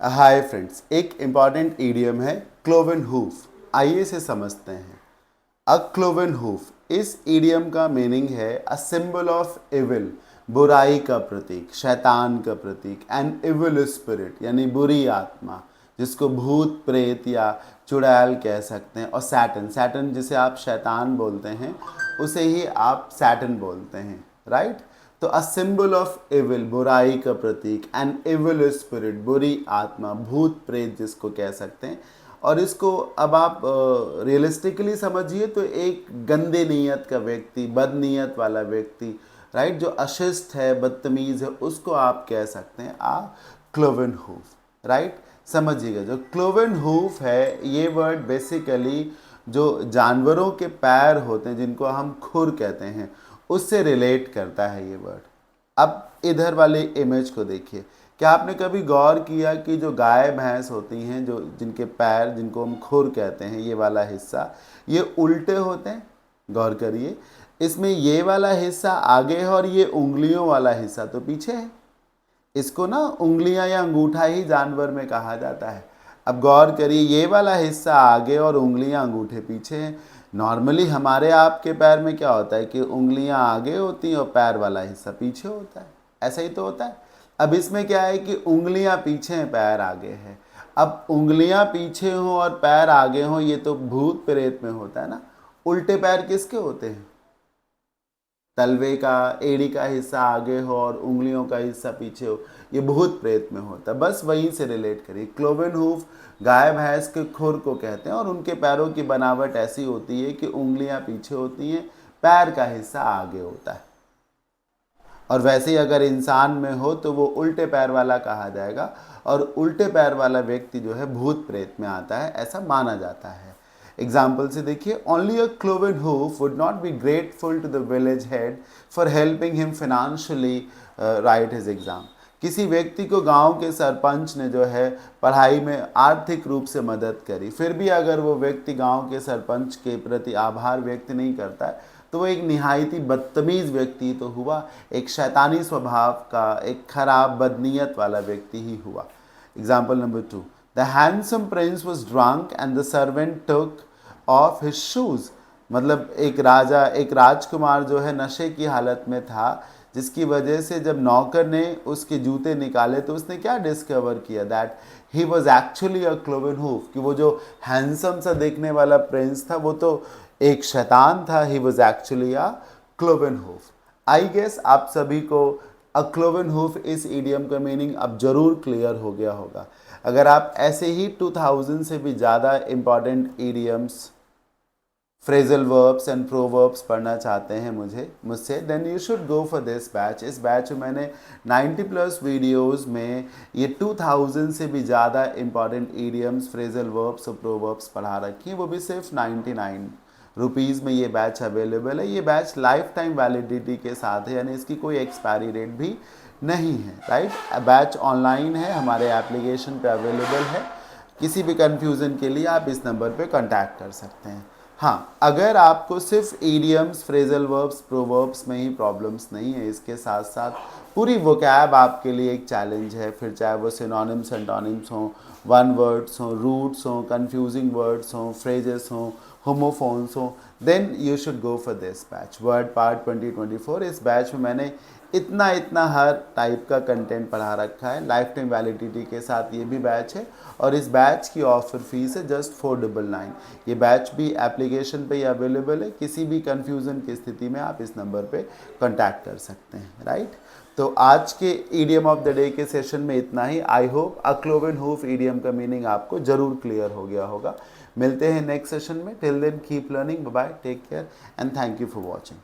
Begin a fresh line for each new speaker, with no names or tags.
Hi friends, एक important idiom है cloven hoof. आइए इसे समझते हैं। अ क्लोवन हूफ, इस ईडियम का मीनिंग है अ सिंबल ऑफ इविल, बुराई का प्रतीक, शैतान का प्रतीक। एन इविल स्पिरिट यानी बुरी आत्मा, जिसको भूत प्रेत या चुड़ैल कह सकते हैं। और सैटन, सैटन जिसे आप शैतान बोलते हैं उसे ही आप सैटन बोलते हैं, राइट। तो अ सिंबल ऑफ इविल, बुराई का प्रतीक। एन इविल स्पिरिट, बुरी आत्मा, भूत प्रेत जिसको कह सकते हैं। और इसको अब आप रियलिस्टिकली समझिए तो एक गंदे नीयत का व्यक्ति, बद नीयत वाला व्यक्ति, राइट, जो अशिष्ट है, बदतमीज है, उसको आप कह सकते हैं आ क्लोवन हूफ, राइट। समझिएगा, जो क्लोवन हूफ है ये वर्ड बेसिकली जो जानवरों के पैर होते हैं जिनको हम खुर कहते हैं उससे रिलेट करता है ये वर्ड। अब इधर वाले इमेज को देखिए। क्या आपने कभी गौर किया कि जो गाय भैंस होती हैं, जो जिनके पैर, जिनको हम खुर कहते हैं, ये वाला हिस्सा ये उल्टे होते हैं? गौर करिए, इसमें ये वाला हिस्सा आगे है और ये उंगलियों वाला हिस्सा तो पीछे है। इसको ना उंगलियां या अंगूठा ही जानवर में कहा जाता है। अब गौर करिए, ये वाला हिस्सा आगे और उंगलियां अंगूठे पीछे हैं। नॉर्मली हमारे आपके पैर में क्या होता है कि उंगलियां आगे होती हैं और पैर वाला हिस्सा पीछे होता है, ऐसा ही तो होता है। अब इसमें क्या है कि उंगलियां पीछे हैं, पैर आगे है। अब उंगलियां पीछे हों और पैर आगे हों, ये तो भूत प्रेत में होता है ना। उल्टे पैर किसके होते हैं? तलवे का, एड़ी का हिस्सा आगे हो और उंगलियों का हिस्सा पीछे हो, ये भूत प्रेत में होता है। बस वहीं से रिलेट करिए। क्लोवन हूफ गाय भैंस के खुर को कहते हैं और उनके पैरों की बनावट ऐसी होती है कि उंगलियां पीछे होती हैं, पैर का हिस्सा आगे होता है। और वैसे ही अगर इंसान में हो तो वो उल्टे पैर वाला कहा जाएगा, और उल्टे पैर वाला व्यक्ति जो है भूत प्रेत में आता है, ऐसा माना जाता है। एग्जाम्पल से देखिए, only a cloven hoof would not be grateful to the village head for helping him financially write his exam. किसी व्यक्ति को गांव के सरपंच ने जो है पढ़ाई में आर्थिक रूप से मदद करी, फिर भी अगर वो व्यक्ति गांव के सरपंच के प्रति आभार व्यक्त नहीं करता है तो वो एक निहायती बदतमीज व्यक्ति तो हुआ, एक शैतानी स्वभाव का, एक खराब बदनीयत वाला व्यक्ति ही हुआ। Example number 2, the handsome Prince was drunk and the servant took off his shoes. मतलब एक राजा, एक राजकुमार जो है नशे की हालत में था, जिसकी वजह से जब नौकर ने उसके जूते निकाले तो उसने क्या डिस्कवर किया, that he was actually a cloven hoof, कि वो जो हैंडसम सा देखने वाला प्रिंस था वो तो एक शैतान था। He was actually a cloven hoof. I guess आप सभी को अ क्लोवन हूफ इस ईडियम का मीनिंग अब जरूर क्लियर हो गया होगा। अगर आप ऐसे ही 2000 से भी ज़्यादा important idioms, phrasal verbs and proverbs पढ़ना चाहते हैं मुझसे, then you should go for this batch. इस बैच में मैंने 90 प्लस वीडियोस में ये 2000 से भी ज़्यादा इंपॉर्टेंट ईडियम्स, फ्रेजल वर्ब्स और प्रोवर्ब्स पढ़ा रखी हैं, वो भी सिर्फ 99 रुपीज़ में ये बैच अवेलेबल है। ये बैच लाइफ टाइम वैलिडिटी के साथ है, यानी इसकी कोई एक्सपायरी डेट भी नहीं है, राइट। बैच ऑनलाइन है, हमारे एप्लीकेशन पे अवेलेबल है। किसी भी कन्फ्यूज़न के लिए आप इस नंबर पे कांटेक्ट कर सकते हैं। हाँ, अगर आपको सिर्फ ईडियम्स, फ्रेजल वर्ब्स, प्रोवर्ब्स में ही प्रॉब्लम्स नहीं है, इसके साथ साथ पूरी वोकैब आपके लिए एक चैलेंज है, फिर चाहे वो सिनोनिम्स, एंटोनिम्स हों, वन वर्ड्स हों, रूट्स हों, कंफ्यूजिंग वर्ड्स हों, फ्रेजेस हों, होमोफोन्स हों, then you should go for this batch, word part 2024। इस बैच में मैंने इतना हर टाइप का कंटेंट पढ़ा रखा है, लाइफ टाइम वैलिडिटी के साथ ये भी बैच है। और इस बैच की ऑफर फीस है जस्ट 499। ये बैच भी एप्लीकेशन पे ही अवेलेबल है। किसी भी कंफ्यूजन की स्थिति में आप इस नंबर पे कांटेक्ट कर सकते हैं, राइट। तो आज के ईडियम ऑफ द डे के सेशन में इतना ही। I hope a cloven hoof idiom का मीनिंग आपको जरूर क्लियर हो गया होगा। मिलते हैं नेक्स्ट सेशन में। Till then keep learning, bye bye, take care and thank you for watching.